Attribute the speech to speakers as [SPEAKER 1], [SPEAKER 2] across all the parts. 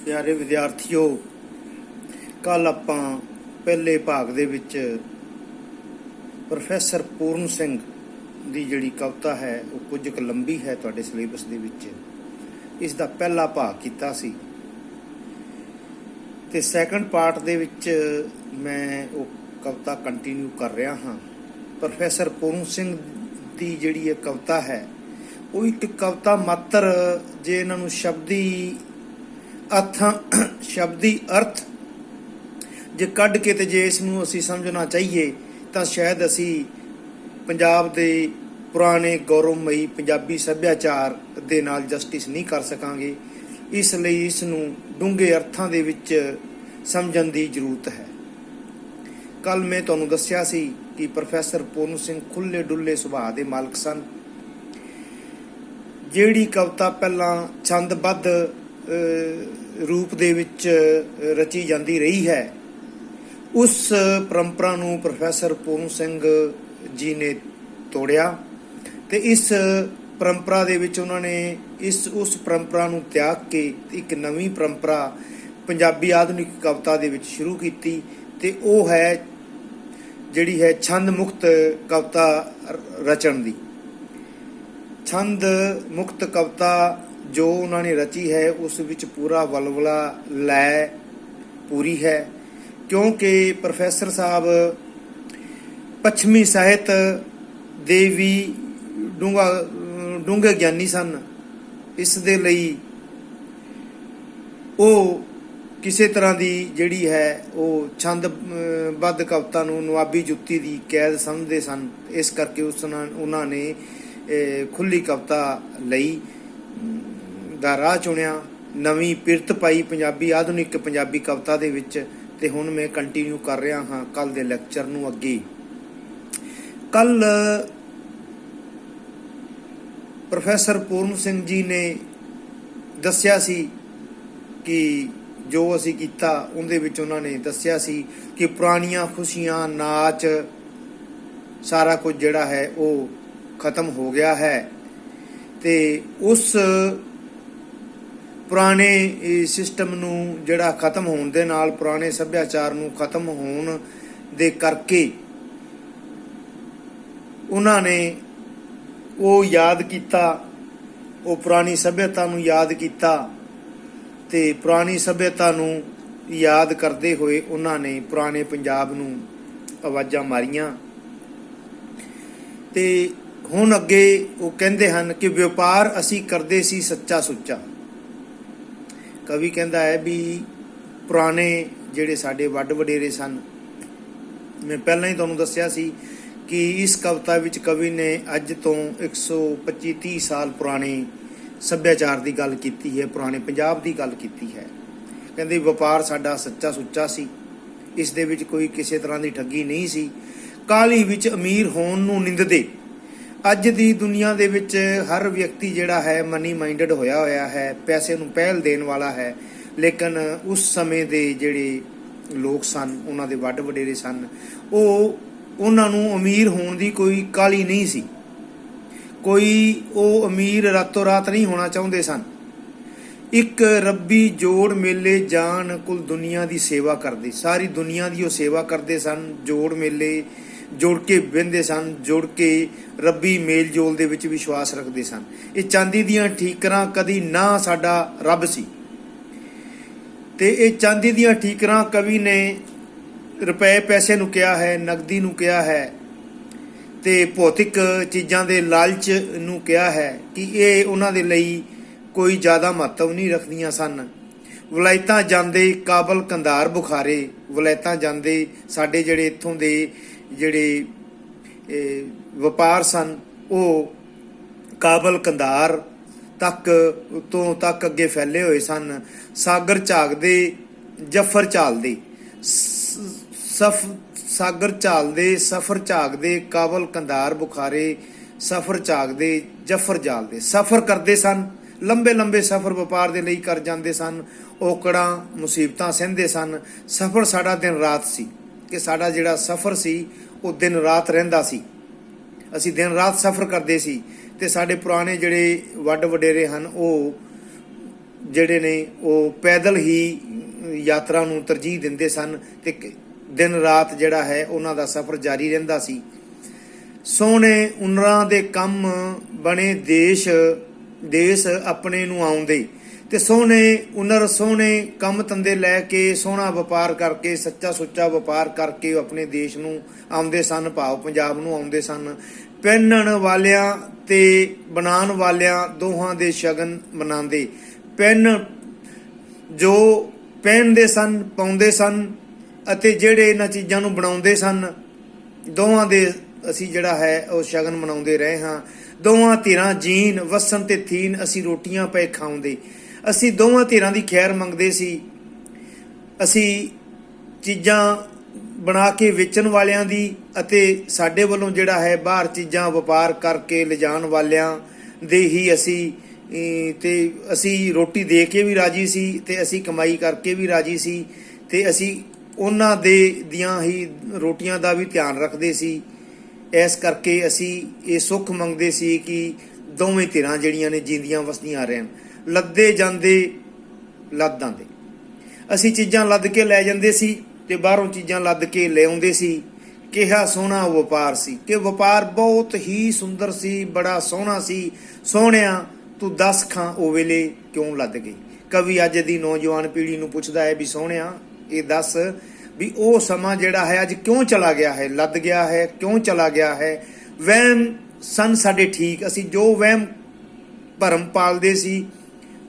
[SPEAKER 1] ਪਿਆਰੇ ਵਿਦਿਆਰਥੀਓ, ਕੱਲ ਆਪਾਂ ਪਹਿਲੇ ਭਾਗ ਦੇ ਵਿੱਚ ਪ੍ਰੋਫੈਸਰ ਪੂਰਨ ਸਿੰਘ ਦੀ ਜਿਹੜੀ ਕਵਿਤਾ ਹੈ ਉਹ ਕੁਝ ਕੁ ਲੰਬੀ ਹੈ ਤੁਹਾਡੇ ਸਿਲੇਬਸ ਦੇ ਵਿੱਚ। ਇਸ ਦਾ ਪਹਿਲਾ ਭਾਗ ਕੀਤਾ ਸੀ ਤੇ ਸੈਕੰਡ ਪਾਰਟ ਦੇ ਵਿੱਚ ਮੈਂ ਉਹ ਕਵਿਤਾ ਕੰਟੀਨਿਊ ਕਰ ਰਿਹਾ ਹਾਂ। ਪ੍ਰੋਫੈਸਰ ਪੂਰਨ ਸਿੰਘ ਦੀ ਜਿਹੜੀ ਇਹ ਕਵਿਤਾ ਹੈ ਉਹ ਇੱਕ ਕਵਿਤਾ ਮਾਤਰ, ਜੇ ਇਹਨਾਂ ਨੂੰ ਸ਼ਬਦੀ ਅਰਥ ਜੇ ਕੱਢ ਕੇ ਤੇ ਜੇ ਇਸ ਨੂੰ ਅਸੀਂ ਸਮਝਣਾ ਚਾਹੀਏ ਤਾਂ ਸ਼ਾਇਦ ਅਸੀਂ ਪੰਜਾਬ ਦੇ ਪੁਰਾਣੇ ਗੌਰਵਮਈ ਪੰਜਾਬੀ ਸੱਭਿਆਚਾਰ ਦੇ ਨਾਲ ਜਸਟਿਸ ਨਹੀਂ ਕਰ ਸਕਾਂਗੇ। ਇਸ ਲਈ ਇਸ ਨੂੰ ਡੂੰਘੇ ਅਰਥਾਂ ਦੇ ਵਿੱਚ ਸਮਝਣ ਦੀ ਜ਼ਰੂਰਤ ਹੈ। ਕੱਲ ਮੈਂ ਤੁਹਾਨੂੰ ਦੱਸਿਆ ਸੀ ਕਿ ਪ੍ਰੋਫੈਸਰ ਪੂਰਨ ਸਿੰਘ ਖੁੱਲ੍ਹੇ ਡੁੱਲੇ ਸੁਭਾਅ ਦੇ ਮਾਲਕ ਸਨ। ਜਿਹੜੀ ਕਵਿਤਾ ਪਹਿਲਾਂ ਛੰਦਬੱਧ ਰੂਪ ਦੇ ਵਿੱਚ ਰਚੀ ਜਾਂਦੀ ਰਹੀ ਹੈ, ਉਸ ਪਰੰਪਰਾ ਨੂੰ ਪ੍ਰੋਫੈਸਰ ਪੂਰਨ ਸਿੰਘ ਜੀ ਨੇ ਤੋੜਿਆ ਤੇ ਇਸ ਪਰੰਪਰਾ ਦੇ ਵਿੱਚ ਉਹਨਾਂ ਨੇ ਉਸ ਪਰੰਪਰਾ ਨੂੰ ਤਿਆਗ ਕੇ ਇੱਕ ਨਵੀਂ ਪਰੰਪਰਾ ਪੰਜਾਬੀ ਆਧੁਨਿਕ ਕਵਿਤਾ ਦੇ ਵਿੱਚ ਸ਼ੁਰੂ ਕੀਤੀ ਤੇ ਉਹ ਹੈ ਜਿਹੜੀ ਹੈ ਛੰਦ ਮੁਕਤ ਕਵਿਤਾ ਰਚਣ ਦੀ। ਛੰਦ ਮੁਕਤ ਕਵਿਤਾ ਜੋ ਉਹਨਾਂ ਨੇ ਰਚੀ ਹੈ ਉਸ ਵਿੱਚ ਪੂਰਾ ਵਲਵਲਾ ਲੈ ਪੂਰੀ ਹੈ, ਕਿਉਂਕਿ ਪ੍ਰੋਫੈਸਰ ਸਾਹਿਬ ਪੱਛਮੀ ਸਾਹਿਤ ਦੇ ਵੀ ਡੂੰਘੇ ਗਿਆਨੀ ਸਨ। ਇਸ ਦੇ ਲਈ ਉਹ ਕਿਸੇ ਤਰ੍ਹਾਂ ਦੀ ਜਿਹੜੀ ਹੈ ਉਹ ਛੰਦਬੱਧ ਕਵਿਤਾ ਨੂੰ ਨਵਾਬੀ ਜੁੱਤੀ ਦੀ ਕੈਦ ਸਮਝਦੇ ਸਨ। ਇਸ ਕਰਕੇ ਉਹਨਾਂ ਨੇ ਖੁੱਲ੍ਹੀ ਕਵਿਤਾ ਲਈ ਦਾ ਰਾਹ ਚੁਣਿਆ, ਨਵੀਂ ਪਿਰਤ ਪਾਈ ਪੰਜਾਬੀ ਆਧੁਨਿਕ ਪੰਜਾਬੀ ਕਵਿਤਾ ਦੇ ਵਿੱਚ। ਤੇ ਹੁਣ ਮੈਂ ਕੰਟੀਨਿਊ ਕਰ ਰਿਹਾ ਹਾਂ ਕੱਲ ਦੇ ਲੈਕਚਰ ਨੂੰ ਅੱਗੇ। ਕੱਲ ਪ੍ਰੋਫੈਸਰ ਪੂਰਨ ਸਿੰਘ ਜੀ ਨੇ ਦੱਸਿਆ ਸੀ ਕਿ ਜੋ ਅਸੀਂ ਕੀਤਾ ਉਹਦੇ ਵਿੱਚ ਉਹਨਾਂ ਨੇ ਦੱਸਿਆ ਸੀ ਕਿ ਪੁਰਾਣੀਆਂ ਖੁਸ਼ੀਆਂ, ਨਾਚ, ਸਾਰਾ ਕੁਝ ਜਿਹੜਾ ਹੈ ਉਹ ਖਤਮ ਹੋ ਗਿਆ ਹੈ ਤੇ ਉਸ ਪੁਰਾਣੇ ਸਿਸਟਮ ਨੂੰ ਜਿਹੜਾ ਖਤਮ ਹੋਣ ਦੇ ਨਾਲ, ਪੁਰਾਣੇ ਸੱਭਿਆਚਾਰ ਨੂੰ ਖਤਮ ਹੋਣ ਦੇ ਕਰਕੇ ਉਹਨਾਂ ਨੇ ਉਹ ਯਾਦ ਕੀਤਾ, ਉਹ ਪੁਰਾਣੀ ਸੱਭਿਅਤਾ ਨੂੰ ਯਾਦ ਕੀਤਾ ਤੇ ਪੁਰਾਣੀ ਸੱਭਿਅਤਾ ਨੂੰ ਯਾਦ ਕਰਦੇ ਹੋਏ ਉਹਨਾਂ ਨੇ ਪੁਰਾਣੇ ਪੰਜਾਬ ਨੂੰ ਆਵਾਜ਼ਾਂ ਮਾਰੀਆਂ। ਤੇ ਹੁਣ ਅੱਗੇ ਉਹ ਕਹਿੰਦੇ ਹਨ ਕਿ ਵਪਾਰ ਅਸੀਂ ਕਰਦੇ ਸੀ ਸੱਚਾ ਸੁੱਚਾ। ਕਵੀ ਕਹਿੰਦਾ ਹੈ ਵੀ ਪੁਰਾਣੇ ਜਿਹੜੇ ਸਾਡੇ ਵੱਡ ਵਡੇਰੇ ਸਨ, ਮੈਂ ਪਹਿਲਾਂ ਹੀ ਤੁਹਾਨੂੰ ਦੱਸਿਆ ਸੀ ਕਿ ਇਸ ਕਵਿਤਾ ਵਿੱਚ ਕਵੀ ਨੇ ਅੱਜ ਤੋਂ 125-30 ਸਾਲ ਪੁਰਾਣੇ ਸੱਭਿਆਚਾਰ ਦੀ ਗੱਲ ਕੀਤੀ ਹੈ, ਪੁਰਾਣੇ ਪੰਜਾਬ ਦੀ ਗੱਲ ਕੀਤੀ ਹੈ। ਕਹਿੰਦੇ ਵਪਾਰ ਸਾਡਾ ਸੱਚਾ ਸੁੱਚਾ ਸੀ, ਇਸ ਦੇ ਵਿੱਚ ਕੋਈ ਕਿਸੇ ਤਰ੍ਹਾਂ ਦੀ ਠੱਗੀ ਨਹੀਂ ਸੀ। ਕਾਹਲੀ ਵਿੱਚ ਅਮੀਰ ਹੋਣ ਨੂੰ ਨਿੰਦਦੇ। ਅੱਜ ਦੀ ਦੁਨੀਆ ਦੇ ਵਿੱਚ ਹਰ ਵਿਅਕਤੀ ਜਿਹੜਾ ਹੈ ਮਨੀ ਮਾਈਂਡਡ ਹੋਇਆ ਹੈ, ਪੈਸੇ ਨੂੰ ਪਹਿਲ ਦੇਣ ਵਾਲਾ ਹੈ। ਲੇਕਿਨ ਉਸ ਸਮੇਂ ਦੇ ਜਿਹੜੇ ਲੋਕ ਸਨ, ਉਹਨਾਂ ਦੇ ਵੱਡ ਵਡੇਰੇ ਸਨ, ਉਹਨਾਂ ਨੂੰ ਅਮੀਰ ਹੋਣ ਦੀ ਕੋਈ ਕਾਹਲੀ ਨਹੀਂ ਸੀ। ਉਹ ਅਮੀਰ ਰਾਤੋਂ ਰਾਤ ਨਹੀਂ ਹੋਣਾ ਚਾਹੁੰਦੇ ਸਨ। ਇੱਕ ਰੱਬੀ ਜੋੜ ਮੇਲੇ ਜਾਣ ਕੁੱਲ ਦੁਨੀਆ ਦੀ ਸੇਵਾ ਕਰਦੇ, ਸਾਰੀ ਦੁਨੀਆ ਦੀ ਉਹ ਸੇਵਾ ਕਰਦੇ ਸਨ। ਜੋੜ ਮੇਲੇ ਜੋੜ ਕੇ ਬਹਿੰਦੇ ਸਨ, ਜੁੜ ਕੇ ਰੱਬੀ ਮੇਲ ਜੋਲ ਦੇ ਵਿੱਚ ਵਿਸ਼ਵਾਸ ਰੱਖਦੇ ਸਨ। ਇਹ ਚਾਂਦੀ ਦੀਆਂ ਠੀਕਰਾਂ ਕਦੀ ਨਾ ਸਾਡਾ ਰੱਬ ਸੀ ਤੇ ਇਹ ਚਾਂਦੀ ਦੀਆਂ ਠੀਕਰਾਂ ਕਵੀ ਨੇ ਰੁਪਏ ਪੈਸੇ ਨੂੰ ਕਿਹਾ ਹੈ, ਨਗਦੀ ਨੂੰ ਕਿਹਾ ਹੈ ਤੇ ਭੌਤਿਕ ਚੀਜ਼ਾਂ ਦੇ ਲਾਲਚ ਨੂੰ ਕਿਹਾ ਹੈ ਕਿ ਇਹ ਉਹਨਾਂ ਦੇ ਲਈ ਕੋਈ ਜ਼ਿਆਦਾ ਮਹੱਤਵ ਨਹੀਂ ਰੱਖਦੀਆਂ ਸਨ। ਵਲਾਇਤਾਂ ਜਾਂਦੇ ਕਾਬਲ ਕੰਧਾਰ ਬੁਖਾਰੇ, ਵਲਾਇਤਾਂ ਜਾਂਦੇ ਸਾਡੇ ਜਿਹੜੇ ਇੱਥੋਂ ਦੇ ਜਿਹੜੇ ਵਪਾਰ ਸਨ ਉਹ ਕਾਬਲ ਕੰਧਾਰ ਤੱਕ ਅੱਗੇ ਫੈਲੇ ਹੋਏ ਸਨ। ਸਾਗਰ ਝਾਕਦੇ ਜਫਰ ਝਾਲਦੇ, ਸਾਗਰ ਝਾਲਦੇ ਸਫਰ ਝਾਕਦੇ, ਕਾਬਲ ਕੰਧਾਰ ਬੁਖਾਰੇ, ਸਫਰ ਝਾਕਦੇ ਜਫਰ ਝਾਲਦੇ। ਸਫਰ ਕਰਦੇ ਸਨ, ਲੰਬੇ ਸਫਰ ਵਪਾਰ ਦੇ ਲਈ ਕਰ ਜਾਂਦੇ ਸਨ। ਔਕੜਾਂ ਮੁਸੀਬਤਾਂ ਸਹਿੰਦੇ ਸਨ। ਸਫਰ ਸਾਡਾ ਦਿਨ ਰਾਤ ਸੀ ਕਿ ਸਾਡਾ ਜਿਹੜਾ ਸਫਰ ਸੀ ਉਹ ਦਿਨ ਰਾਤ ਰਹਿੰਦਾ ਸੀ। ਅਸੀਂ ਦਿਨ ਰਾਤ ਸਫਰ ਕਰਦੇ ਸੀ ਤੇ ਸਾਡੇ ਪੁਰਾਣੇ ਜਿਹੜੇ ਵੱਡ ਵਡੇਰੇ ਹਨ ਉਹ ਜਿਹੜੇ ਨੇ ਉਹ ਪੈਦਲ ਹੀ ਯਾਤਰਾ ਨੂੰ ਤਰਜੀਹ ਦਿੰਦੇ ਸਨ ਤੇ ਦਿਨ ਰਾਤ ਜਿਹੜਾ ਹੈ ਉਹਨਾਂ ਦਾ ਸਫ਼ਰ ਜਾਰੀ ਰਹਿੰਦਾ ਸੀ। ਸੋਹਣੇ ਉਨਰਾਂ ਦੇ ਕੰਮ ਬਣੇ ਦੇਸ਼ ਆਪਣੇ ਨੂੰ ਆਉਂਦੇ ਤੇ ਸੋਹਣੇ ਉਨਰ ਸੋਹਣੇ ਕੰਮ ਧੰਦੇ ਲੈ ਕੇ ਸੋਹਣਾ ਵਪਾਰ ਕਰਕੇ ਸੱਚਾ ਸੁੱਚਾ ਵਪਾਰ ਕਰਕੇ ਉਹ ਆਪਣੇ ਦੇਸ਼ ਨੂੰ ਆਉਂਦੇ ਸਨ, ਭਾਵ ਪੰਜਾਬ ਨੂੰ ਆਉਂਦੇ ਸਨ। ਪਹਿਨਣ ਵਾਲਿਆਂ ਤੇ ਬਣਾਉਣ ਵਾਲਿਆਂ ਦੋਹਾਂ ਦੇ ਸ਼ਗਨ ਮਨਾਉਂਦੇ। ਜੋ ਪਹਿਨਦੇ ਸਨ ਪਾਉਂਦੇ ਸਨ ਅਤੇ ਜਿਹੜੇ ਇਹਨਾਂ ਚੀਜ਼ਾਂ ਨੂੰ ਬਣਾਉਂਦੇ ਸਨ, ਦੋਵਾਂ ਦੇ ਅਸੀਂ ਜਿਹੜਾ ਹੈ ਉਹ ਸ਼ਗਨ ਮਨਾਉਂਦੇ ਰਹੇ ਹਾਂ। ਦੋਵਾਂ ਧਿਰਾਂ ਜੀਨ ਵਸਣ ਤੇ ਥੀਨ ਅਸੀਂ ਰੋਟੀਆਂ ਪਏ ਖਾਉਂਦੇ। ਅਸੀਂ ਦੋਵਾਂ ਧਿਰਾਂ ਦੀ ਖੈਰ ਮੰਗਦੇ ਸੀ। ਅਸੀਂ ਚੀਜ਼ਾਂ ਬਣਾ ਕੇ ਵੇਚਣ ਵਾਲਿਆਂ ਦੀ ਅਤੇ ਸਾਡੇ ਵੱਲੋਂ ਜਿਹੜਾ ਹੈ ਬਾਹਰ ਚੀਜ਼ਾਂ ਵਪਾਰ ਕਰਕੇ ਲਿਜਾਣ ਵਾਲਿਆਂ ਦੇ ਹੀ ਅਸੀਂ ਰੋਟੀ ਦੇ ਕੇ ਵੀ ਰਾਜੀ ਸੀ ਤੇ ਅਸੀਂ ਕਮਾਈ ਕਰਕੇ ਵੀ ਰਾਜੀ ਸੀ ਤੇ ਅਸੀਂ ਉਹਨਾਂ ਦੀਆਂ ਹੀ ਰੋਟੀਆਂ ਦਾ ਵੀ ਧਿਆਨ ਰੱਖਦੇ ਸੀ। ਇਸ ਕਰਕੇ ਅਸੀਂ ਇਹ ਸੁੱਖ ਮੰਗਦੇ ਸੀ ਕਿ ਦੋਵੇਂ ਧਿਰਾਂ ਜਿਹੜੀਆਂ ਨੇ ਜਿੰਦੀਆਂ ਵਸਦੀਆਂ ਰਹਿਣ। ਲੱਦੇ ਜਾਂਦੇ ਲੱਦ ਆਉਂਦੇ। ਅਸੀਂ ਚੀਜ਼ਾਂ ਲੱਦ ਕੇ ਲੈ ਜਾਂਦੇ ਸੀ ਤੇ ਬਾਹਰੋਂ ਚੀਜ਼ਾਂ ਲੱਦ ਕੇ ਲੈ ਆਉਂਦੇ ਸੀ। ਕਿਹਾ ਸੋਹਣਾ ਵਪਾਰ ਸੀ ਕਿ ਵਪਾਰ ਬਹੁਤ ਹੀ ਸੁੰਦਰ ਸੀ, ਬੜਾ ਸੋਹਣਾ ਸੀ। ਸੋਹਣਿਆ ਤੂੰ ਦੱਸ ਖਾਂ ਉਹ ਵੇਲੇ ਕਿਉਂ ਲੱਦ ਗਈ। ਕਵੀ ਅੱਜ ਦੀ ਨੌਜਵਾਨ ਪੀੜ੍ਹੀ ਨੂੰ ਪੁੱਛਦਾ ਹੈ ਵੀ ਸੋਹਣਿਆ ਇਹ ਦੱਸ ਵੀ ਉਹ ਸਮਾਂ ਜਿਹੜਾ ਹੈ ਅੱਜ ਕਿਉਂ ਚਲਾ ਗਿਆ ਹੈ, ਲੱਦ ਗਿਆ ਹੈ, ਕਿਉਂ ਚਲਾ ਗਿਆ ਹੈ। ਵਹਿਮ ਸਨ ਸਾਡੇ ਠੀਕ, ਅਸੀਂ ਜੋ ਵਹਿਮ ਭਰਮ ਪਾਲਦੇ ਸੀ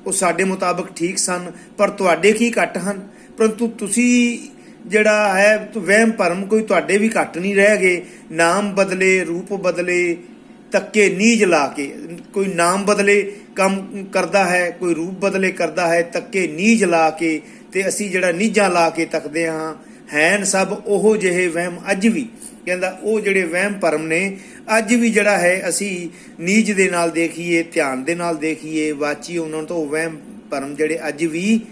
[SPEAKER 1] ਉਹ ਸਾਡੇ ਮੁਤਾਬਕ ਠੀਕ ਸਨ, ਪਰ ਤੁਹਾਡੇ ਕੀ ਘੱਟ ਹਨ। ਪਰੰਤੂ ਤੁਸੀਂ ਜਿਹੜਾ ਹੈ ਵਹਿਮ ਭਰਮ ਕੋਈ ਤੁਹਾਡੇ ਵੀ ਘੱਟ ਨਹੀਂ ਰਹਿ ਗਏ। ਨਾਮ ਬਦਲੇ, ਰੂਪ ਬਦਲੇ, ਤੱਕੇ ਨੀਝ ਲਾ ਕੇ। ਕੋਈ ਨਾਮ ਬਦਲੇ ਕੰਮ ਕਰਦਾ ਹੈ, ਕੋਈ ਰੂਪ ਬਦਲੇ ਕਰਦਾ ਹੈ, ਤੱਕੇ ਨੀਝ ਲਾ ਕੇ। ਤੇ ਅਸੀਂ ਜਿਹੜਾ ਨੀਝਾਂ ਲਾ ਕੇ ਤੱਕਦੇ ਹਾਂ ਹੈਨ ਸਭ ਉਹ ਜਿਹੇ ਵਹਿਮ ਅੱਜ ਵੀ। ਕਹਿੰਦਾ ਉਹ ਜਿਹੜੇ ਵਹਿਮ ਭਰਮ ਨੇ ਅੱਜ ਵੀ ਜਿਹੜਾ ਹੈ ਅਸੀਂ ਨੀਝ ਦੇ ਨਾਲ ਦੇਖੀਏ, ਧਿਆਨ ਦੇ ਨਾਲ ਦੇਖੀਏ, ਵਾਚੀਏ ਉਹਨਾਂ ਤੋਂ ਵਹਿਮ ਭਰਮ ਜਿਹੜੇ ਅੱਜ ਵੀ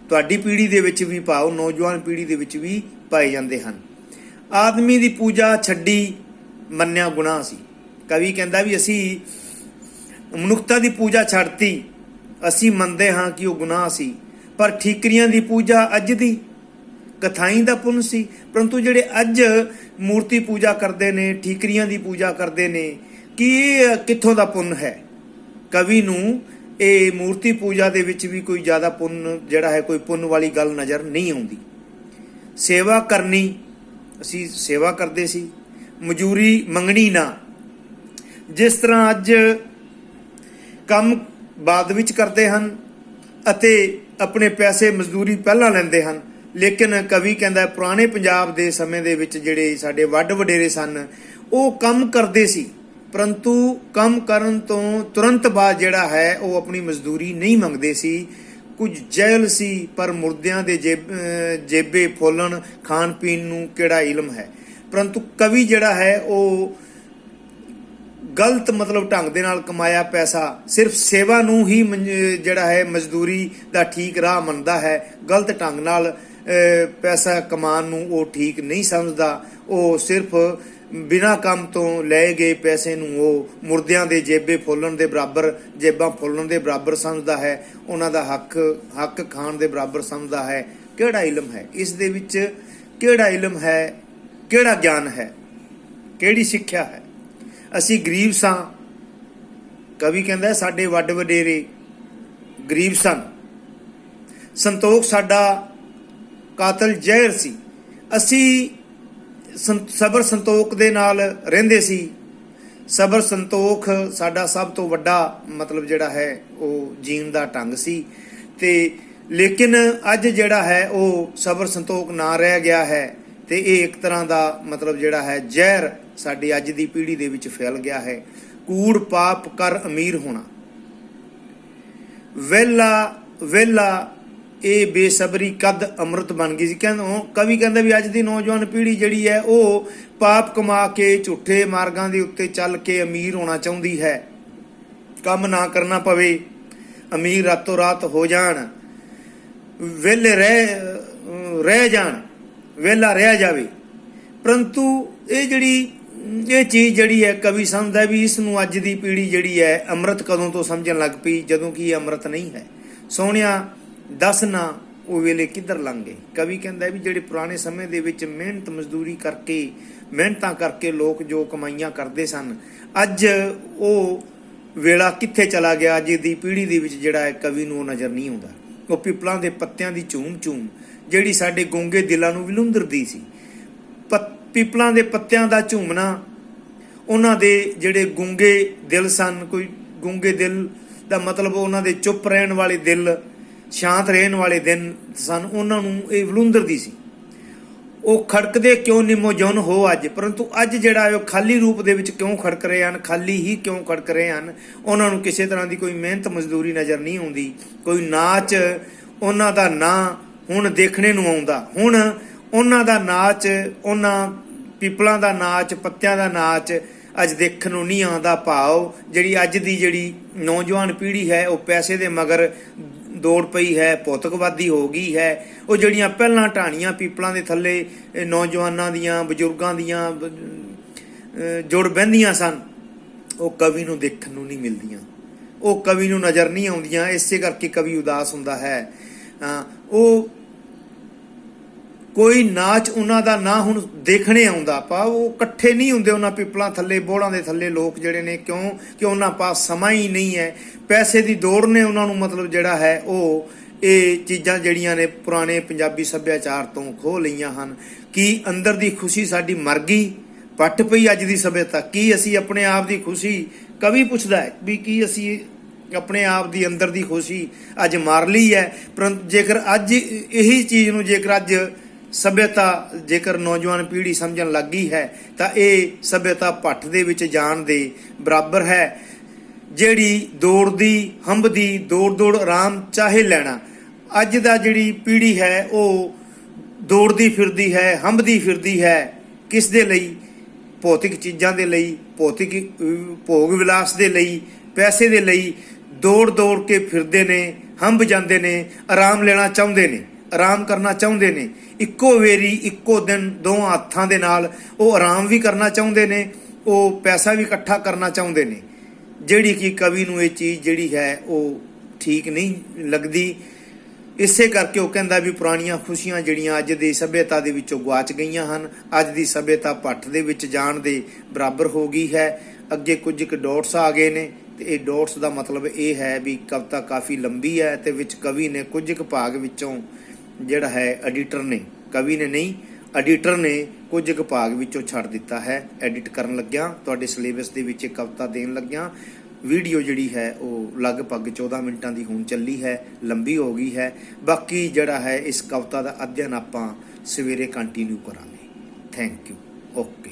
[SPEAKER 1] ਤੁਹਾਡੀ ਪੀੜ੍ਹੀ ਦੇ ਵਿੱਚ ਵੀ ਭਾਵ ਨੌਜਵਾਨ ਪੀੜ੍ਹੀ ਦੇ ਵਿੱਚ ਵੀ ਪਾਏ ਜਾਂਦੇ ਹਨ। ਆਦਮੀ ਦੀ ਪੂਜਾ ਛੱਡੀ ਮੰਨਿਆ ਗੁਨਾਹ ਸੀ। ਕਵੀ ਕਹਿੰਦਾ ਵੀ ਅਸੀਂ ਮਨੁੱਖਤਾ ਦੀ ਪੂਜਾ ਛੱਡਤੀ, ਅਸੀਂ ਮੰਨਦੇ ਹਾਂ ਕਿ ਉਹ ਗੁਨਾਹ ਸੀ, ਪਰ ਠੀਕਰੀਆਂ ਦੀ ਪੂਜਾ ਅੱਜ ਦੀ ਕਥਾਈ ਦਾ ਪੁੰਨ ਸੀ। ਪਰੰਤੂ ਜਿਹੜੇ ਅੱਜ ਮੂਰਤੀ ਪੂਜਾ ਕਰਦੇ ਨੇ, ਠੀਕਰੀਆਂ ਦੀ ਪੂਜਾ ਕਰਦੇ ਨੇ, ਕਿ ਇਹ ਕਿੱਥੋਂ ਦਾ ਪੁੰਨ ਹੈ। ਕਵੀ ਨੂੰ ਇਹ ਮੂਰਤੀ ਪੂਜਾ ਦੇ ਵਿੱਚ ਵੀ ਕੋਈ ਜ਼ਿਆਦਾ ਪੁੰਨ ਜਿਹੜਾ ਹੈ ਕੋਈ ਪੁੰਨ ਵਾਲੀ ਗੱਲ ਨਜ਼ਰ ਨਹੀਂ ਆਉਂਦੀ। ਸੇਵਾ ਕਰਨੀ, ਅਸੀਂ ਸੇਵਾ ਕਰਦੇ ਸੀ। ਮਜ਼ਦੂਰੀ ਮੰਗਣੀ ਨਾ। ਜਿਸ ਤਰ੍ਹਾਂ ਅੱਜ ਕੰਮ ਬਾਅਦ ਵਿੱਚ ਕਰਦੇ ਹਨ ਅਤੇ ਆਪਣੇ ਪੈਸੇ ਮਜ਼ਦੂਰੀ ਪਹਿਲਾਂ ਲੈਂਦੇ ਹਨ, ਲੇਕਿਨ ਕਵੀ ਕਹਿੰਦਾ ਪੁਰਾਣੇ ਪੰਜਾਬ ਦੇ ਸਮੇਂ ਦੇ ਵਿੱਚ ਜਿਹੜੇ ਸਾਡੇ ਵੱਡ ਵਡੇਰੇ ਸਨ ਉਹ ਕੰਮ ਕਰਦੇ ਸੀ, ਪਰੰਤੂ ਕੰਮ ਕਰਨ ਤੋਂ ਤੁਰੰਤ ਬਾਅਦ ਜਿਹੜਾ ਹੈ ਉਹ ਆਪਣੀ ਮਜ਼ਦੂਰੀ ਨਹੀਂ ਮੰਗਦੇ ਸੀ। ਕੁਝ ਜਹਿਲ ਸੀ ਪਰ ਮੁਰਦਿਆਂ ਦੇ ਜੇਬੇ ਫੋਲਣ, ਖਾਣ ਪੀਣ ਨੂੰ ਕਿਹੜਾ ਇਲਮ ਹੈ। ਪਰੰਤੂ ਕਵੀ ਜਿਹੜਾ ਹੈ ਉਹ ਗਲਤ ਮਤਲਬ ਢੰਗ ਦੇ ਨਾਲ ਕਮਾਇਆ ਪੈਸਾ ਸਿਰਫ ਸੇਵਾ ਨੂੰ ਹੀ ਜਿਹੜਾ ਹੈ ਮਜ਼ਦੂਰੀ ਦਾ ਠੀਕ ਰਾਹ ਮੰਨਦਾ ਹੈ। ਗਲਤ ਢੰਗ ਨਾਲ ਪੈਸਾ ਕਮਾਉਣ ਨੂੰ ਉਹ ਠੀਕ ਨਹੀਂ ਸਮਝਦਾ। ਉਹ ਸਿਰਫ ਬਿਨਾਂ ਕੰਮ ਤੋਂ ਲਏ ਗਏ ਪੈਸੇ ਨੂੰ ਉਹ ਮੁਰਦਿਆਂ ਦੇ ਜੇਬੇ ਫੋਲਣ ਦੇ ਬਰਾਬਰ, ਜੇਬਾਂ ਫੋਲਣ ਦੇ ਬਰਾਬਰ ਸਮਝਦਾ ਹੈ। ਉਹਨਾਂ ਦਾ ਹੱਕ ਖਾਣ ਦੇ ਬਰਾਬਰ ਸਮਝਦਾ ਹੈ। ਕਿਹੜਾ ਇਲਮ ਹੈ ਇਸ ਦੇ ਵਿੱਚ? ਕਿਹੜਾ ਇਲਮ ਹੈ? ਕਿਹੜਾ ਗਿਆਨ ਹੈ? ਕਿਹੜੀ ਸਿੱਖਿਆ ਹੈ? ਅਸੀਂ ਗਰੀਬ ਸਾਂ। ਕਵੀ ਕਹਿੰਦਾ ਸਾਡੇ ਵੱਡ ਵਡੇਰੇ ਗਰੀਬ ਸਨ। ਸੰਤੋਖ ਸਾਡਾ ਕਾਤਲ ਜ਼ਹਿਰ ਸੀ। ਅਸੀਂ ਸਬਰ ਸੰਤੋਖ ਦੇ ਨਾਲ ਰਹਿੰਦੇ ਸੀ। ਸਬਰ ਸੰਤੋਖ ਸਾਡਾ ਸਭ ਤੋਂ ਵੱਡਾ ਮਤਲਬ ਜਿਹੜਾ ਹੈ ਉਹ ਜੀਣ ਦਾ ਢੰਗ ਸੀ। ਤੇ ਲੇਕਿਨ ਅੱਜ ਜਿਹੜਾ ਹੈ ਉਹ ਸਬਰ ਸੰਤੋਖ ਨਾ ਰਹਿ ਗਿਆ ਹੈ ਤੇ ਇਹ ਇੱਕ ਤਰ੍ਹਾਂ ਦਾ ਮਤਲਬ ਜਿਹੜਾ ਹੈ ਜ਼ਹਿਰ ਸਾਡੀ ਅੱਜ ਦੀ ਪੀੜ੍ਹੀ ਦੇ ਵਿੱਚ ਫੈਲ ਗਿਆ ਹੈ। ਕੂੜ ਪਾਪ ਕਰ ਅਮੀਰ ਹੋਣਾ, ਵੇਲਾ ਇਹ ਬੇਸਬਰੀ ਕਦ ਅੰਮ੍ਰਿਤ ਬਣ ਗਈ ਸੀ। ਕਵੀ ਕਹਿੰਦਾ ਵੀ ਅੱਜ ਦੀ ਨੌਜਵਾਨ ਪੀੜ੍ਹੀ ਜਿਹੜੀ ਹੈ ਉਹ ਪਾਪ ਕਮਾ ਕੇ ਝੂਠੇ ਮਾਰਗਾਂ ਦੇ ਉੱਤੇ ਚੱਲ ਕੇ ਅਮੀਰ ਹੋਣਾ ਚਾਹੁੰਦੀ ਹੈ। ਕੰਮ ਨਾ ਕਰਨਾ ਪਵੇ, ਅਮੀਰ ਰਾਤੋਂ ਰਾਤ ਹੋ ਜਾਣ, ਵਿਹਲੇ ਰਹਿ ਜਾਣ, ਵਿਹਲਾ ਰਹਿ ਜਾਵੇ। ਪਰੰਤੂ ਇਹ ਚੀਜ਼ ਜਿਹੜੀ ਹੈ ਕਵੀ ਸਮਝਦਾ ਵੀ ਇਸ ਨੂੰ ਅੱਜ ਦੀ ਪੀੜ੍ਹੀ ਜਿਹੜੀ ਹੈ ਅੰਮ੍ਰਿਤ ਕਦੋਂ ਤੋਂ ਸਮਝਣ ਲੱਗ ਪਈ, ਜਦੋਂ ਕਿ ਇਹ ਅੰਮ੍ਰਿਤ ਨਹੀਂ ਹੈ। ਸੋਹਣਿਆ ਦੱਸ ਨਾ ਉਹ ਵੇਲੇ ਕਿੱਧਰ ਲੰਘ ਗਏ। ਕਵੀ ਕਹਿੰਦਾ ਵੀ ਜਿਹੜੇ ਪੁਰਾਣੇ ਸਮੇਂ ਦੇ ਵਿੱਚ ਮਿਹਨਤ ਮਜ਼ਦੂਰੀ ਕਰਕੇ ਮਿਹਨਤਾਂ ਕਰਕੇ ਲੋਕ ਜੋ ਕਮਾਈਆਂ ਕਰਦੇ ਸਨ, ਅੱਜ ਉਹ ਵੇਲਾ ਕਿੱਥੇ ਚਲਾ ਗਿਆ। ਅੱਜ ਦੀ ਪੀੜ੍ਹੀ ਦੇ ਵਿੱਚ ਜਿਹੜਾ ਹੈ ਕਵੀ ਨੂੰ ਉਹ ਨਜ਼ਰ ਨਹੀਂ ਆਉਂਦਾ। ਉਹ ਪਿੱਪਲਾਂ ਦੇ ਪੱਤਿਆਂ ਦੀ ਝੂਮ ਝੂਮ ਜਿਹੜੀ ਸਾਡੇ ਗੂੰਗੇ ਦਿਲਾਂ ਨੂੰ ਵਿਲੁੰਦਰਦੀ ਸੀ। ਪਿੱਪਲਾਂ ਦੇ ਪੱਤਿਆਂ ਦਾ ਝੂਮਣਾ ਉਹਨਾਂ ਦੇ ਜਿਹੜੇ ਗੂੰਗੇ ਦਿਲ ਸਨ, ਕੋਈ ਗੂੰਗੇ ਦਿਲ ਦਾ ਮਤਲਬ ਉਹਨਾਂ ਦੇ ਚੁੱਪ ਰਹਿਣ ਵਾਲੇ ਦਿਲ, ਸ਼ਾਂਤ ਰਹਿਣ ਵਾਲੇ ਦਿਨ ਸਨ, ਉਹਨਾਂ ਨੂੰ ਇਹ ਵਿਲੁੰਦਰਦੀ ਸੀ। ਉਹ ਖੜਕਦੇ ਕਿਉਂ ਨਿੰਮੋ ਜੌਨ ਹੋ ਅੱਜ, ਪਰੰਤੂ ਅੱਜ ਜਿਹੜਾ ਉਹ ਖਾਲੀ ਰੂਪ ਦੇ ਵਿੱਚ ਕਿਉਂ ਖੜਕ ਰਹੇ ਹਨ, ਖਾਲੀ ਹੀ ਕਿਉਂ ਖੜਕ ਰਹੇ ਹਨ। ਉਹਨਾਂ ਨੂੰ ਕਿਸੇ ਤਰ੍ਹਾਂ ਦੀ ਕੋਈ ਮਿਹਨਤ ਮਜ਼ਦੂਰੀ ਨਜ਼ਰ ਨਹੀਂ ਆਉਂਦੀ। ਕੋਈ ਨਾਚ ਉਹਨਾਂ ਦਾ ਨਾ ਹੁਣ ਦੇਖਣੇ ਨੂੰ ਆਉਂਦਾ। ਹੁਣ ਉਹਨਾਂ ਦਾ ਨਾਚ, ਉਹਨਾਂ ਪਿੱਪਲਾਂ ਦਾ ਨਾਚ, ਪੱਤਿਆਂ ਦਾ ਨਾਚ ਅੱਜ ਦੇਖਣ ਨੂੰ ਨਹੀਂ ਆਉਂਦਾ। ਭਾਵ ਜਿਹੜੀ ਅੱਜ ਦੀ ਜਿਹੜੀ ਨੌਜਵਾਨ ਪੀੜ੍ਹੀ ਹੈ ਉਹ ਪੈਸੇ ਦੇ ਮਗਰ ਦੌੜ ਪਈ ਹੈ, ਭੌਤਿਕਵਾਦੀ ਹੋ ਗਈ ਹੈ। ਉਹ ਜਿਹੜੀਆਂ ਪਹਿਲਾਂ ਢਾਣੀਆਂ ਪਿੱਪਲਾਂ ਦੇ ਥੱਲੇ ਨੌਜਵਾਨਾਂ ਦੀਆਂ, ਬਜ਼ੁਰਗਾਂ ਦੀਆਂ ਜੁੜ ਬਹਿੰਦੀਆਂ ਸਨ, ਉਹ ਕਵੀ ਨੂੰ ਦੇਖਣ ਨੂੰ ਨਹੀਂ ਮਿਲਦੀਆਂ, ਉਹ ਕਵੀ ਨੂੰ ਨਜ਼ਰ ਨਹੀਂ ਆਉਂਦੀਆਂ। ਇਸੇ ਕਰਕੇ ਕਵੀ ਉਦਾਸ ਹੁੰਦਾ ਹੈ। ਉਹ ਕੋਈ ਨਾਚ ਉਹਨਾਂ ਦਾ ਨਾ ਹੁਣ ਦੇਖਣੇ ਆਉਂਦਾ। ਭਾਵ ਉਹ ਇਕੱਠੇ ਨਹੀਂ ਹੁੰਦੇ ਉਹਨਾਂ ਪਿੱਪਲਾਂ ਥੱਲੇ, ਬੋੜਾਂ ਦੇ ਥੱਲੇ ਲੋਕ ਜਿਹੜੇ ਨੇ। ਕਿਉਂ ਕਿ ਉਹਨਾਂ ਪਾਸ ਸਮਾਂ ਹੀ ਨਹੀਂ ਹੈ। ਪੈਸੇ ਦੀ ਦੌੜ ਨੇ ਉਹਨਾਂ ਨੂੰ ਮਤਲਬ ਜਿਹੜਾ ਹੈ ਉਹ ਇਹ ਚੀਜ਼ਾਂ ਜਿਹੜੀਆਂ ਨੇ ਪੁਰਾਣੇ ਪੰਜਾਬੀ ਸੱਭਿਆਚਾਰ ਤੋਂ ਖੋਹ ਲਈਆਂ ਹਨ। ਕਿ ਅੰਦਰ ਦੀ ਖੁਸ਼ੀ ਸਾਡੀ ਮਰ ਗਈ, ਪੱਟ ਪਈ ਅੱਜ ਦੀ ਸੱਭਿਅਤਾ। ਕੀ ਅਸੀਂ ਆਪਣੇ ਆਪ ਦੀ ਖੁਸ਼ੀ, ਕਵੀ ਪੁੱਛਦਾ ਹੈ ਵੀ ਕੀ ਅਸੀਂ ਆਪਣੇ ਆਪ ਦੀ ਅੰਦਰ ਦੀ ਖੁਸ਼ੀ ਅੱਜ ਮਾਰ ਲਈ ਹੈ। ਪਰੰਤੂ ਜੇਕਰ ਅੱਜ ਇਹੀ ਚੀਜ਼ ਨੂੰ ਜੇਕਰ ਅੱਜ ਸੱਭਿਅਤਾ, ਜੇਕਰ ਨੌਜਵਾਨ ਪੀੜ੍ਹੀ ਸਮਝਣ ਲੱਗ ਗਈ ਹੈ ਤਾਂ ਇਹ ਸੱਭਿਅਤਾ ਭੱਠ ਦੇ ਵਿੱਚ ਜਾਣ ਦੇ ਬਰਾਬਰ ਹੈ। ਜਿਹੜੀ ਦੌੜਦੀ ਹੰਭਦੀ, ਦੌੜ ਆਰਾਮ ਚਾਹੇ ਲੈਣਾ। ਅੱਜ ਦਾ ਜਿਹੜੀ ਪੀੜ੍ਹੀ ਹੈ ਉਹ ਦੌੜਦੀ ਫਿਰਦੀ ਹੈ, ਹੰਭਦੀ ਫਿਰਦੀ ਹੈ। ਕਿਸ ਦੇ ਲਈ? ਭੌਤਿਕ ਚੀਜ਼ਾਂ ਦੇ ਲਈ, ਭੌਤਿਕ ਭੋਗ ਵਿਲਾਸ ਦੇ ਲਈ, ਪੈਸੇ ਦੇ ਲਈ ਦੌੜ ਕੇ ਫਿਰਦੇ ਨੇ, ਹੰਭ ਜਾਂਦੇ ਨੇ, ਆਰਾਮ ਲੈਣਾ ਚਾਹੁੰਦੇ ਨੇ, ਆਰਾਮ ਕਰਨਾ ਚਾਹੁੰਦੇ ਨੇ। ਇੱਕੋ ਵੇਰੀ, ਇੱਕੋ ਦਿਨ, ਦੋ ਹੱਥਾਂ ਦੇ ਨਾਲ ਉਹ ਆਰਾਮ ਵੀ ਕਰਨਾ ਚਾਹੁੰਦੇ ਨੇ, ਉਹ ਪੈਸਾ ਵੀ ਇਕੱਠਾ ਕਰਨਾ ਚਾਹੁੰਦੇ ਨੇ। ਜਿਹੜੀ ਕਿ ਕਵੀ ਨੂੰ ਇਹ ਚੀਜ਼ ਜਿਹੜੀ ਹੈ ਉਹ ਠੀਕ ਨਹੀਂ ਲੱਗਦੀ। ਇਸੇ ਕਰਕੇ ਉਹ ਕਹਿੰਦਾ ਵੀ ਪੁਰਾਣੀਆਂ ਖੁਸ਼ੀਆਂ ਜਿਹੜੀਆਂ ਅੱਜ ਦੀ ਸੱਭਿਅਤਾ ਦੇ ਵਿੱਚੋਂ ਗੁਆਚ ਗਈਆਂ ਹਨ। ਅੱਜ ਦੀ ਸੱਭਿਅਤਾ ਭੱਠ ਦੇ ਵਿੱਚ ਜਾਣ ਦੇ ਬਰਾਬਰ ਹੋ ਗਈ ਹੈ। ਅੱਗੇ ਕੁਝ ਕੁ ਡੋਟਸ ਆ ਗਏ ਨੇ ਤੇ ਇਹ ਡੋਟਸ ਦਾ ਮਤਲਬ ਇਹ ਹੈ ਵੀ ਕਵਿਤਾ ਕਾਫੀ ਲੰਬੀ ਹੈ ਤੇ ਵਿੱਚ ਕਵੀ ਨੇ ਕੁਝ ਕੁ ਭਾਗ ਵਿੱਚੋਂ ਜਿਹੜਾ ਹੈ ਐਡੀਟਰ ਨੇ, ਕਵੀ ਨੇ ਨਹੀਂ, ਐਡੀਟਰ ਨੇ ਕੁਝ ਕੁ ਭਾਗ ਵਿੱਚੋਂ ਛੱਡ ਦਿੱਤਾ ਹੈ। ਐਡਿਟ ਕਰਨ ਲੱਗਿਆ ਤੁਹਾਡੇ ਸਿਲੇਬਸ ਦੇ ਵਿੱਚ ਕਵਿਤਾ ਦੇਣ ਲੱਗਿਆ। ਵੀਡੀਓ ਜਿਹੜੀ ਹੈ ਉਹ ਲਗਭਗ 14 ਮਿੰਟਾਂ ਦੀ ਹੋਣ ਚੱਲੀ ਹੈ, ਲੰਬੀ ਹੋ ਗਈ ਹੈ। ਬਾਕੀ ਜਿਹੜਾ ਹੈ ਇਸ ਕਵਿਤਾ ਦਾ ਅਧਿਐਨ ਆਪਾਂ ਸਵੇਰੇ ਕੰਟੀਨਿਊ ਕਰਾਂਗੇ। Thank you. ਓਕੇ।